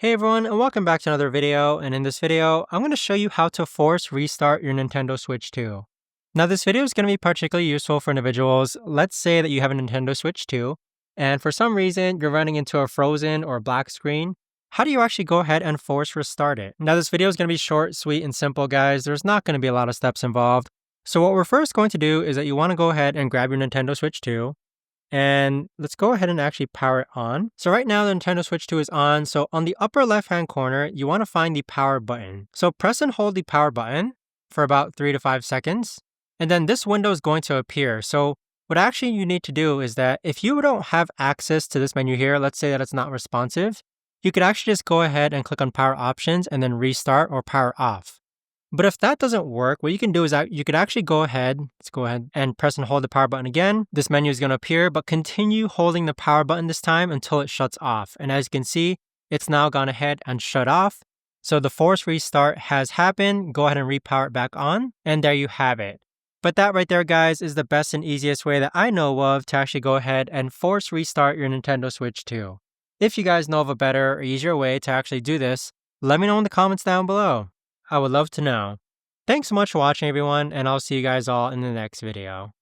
Hey everyone, and welcome back to another video. And in this video, I'm going to show you how to force restart your Nintendo Switch 2. Now this video is going to be particularly useful for individuals. Let's say that you have a Nintendo Switch 2, and for some reason you're running into a frozen or black screen. How do you actually go ahead and force restart it? Now this video is going to be short, sweet, and simple, guys. There's not going to be a lot of steps involved. So what we're first going to do is that you want to go ahead and grab your Nintendo Switch 2. And let's go ahead and actually power it on. So right now the Nintendo Switch 2 is on. So on the upper left hand corner, you want to find the power button. So press and hold the power button for about 3 to 5 seconds. And then this window is going to appear. So what actually you need to do is that if you don't have access to this menu here, let's say that it's not responsive, you could actually just go ahead and click on power options and then restart or power off. But if that doesn't work, what you can do is that you could actually go ahead, let's go ahead and press and hold the power button again. This menu is going to appear, but continue holding the power button this time until it shuts off. And as you can see, it's now gone ahead and shut off. So the force restart has happened. Go ahead and repower it back on. And there you have it. But that right there, guys, is the best and easiest way that I know of to actually go ahead and force restart your Nintendo Switch 2. If you guys know of a better or easier way to actually do this, let me know in the comments down below. I would love to know. Thanks so much for watching, everyone, and I'll see you guys all in the next video.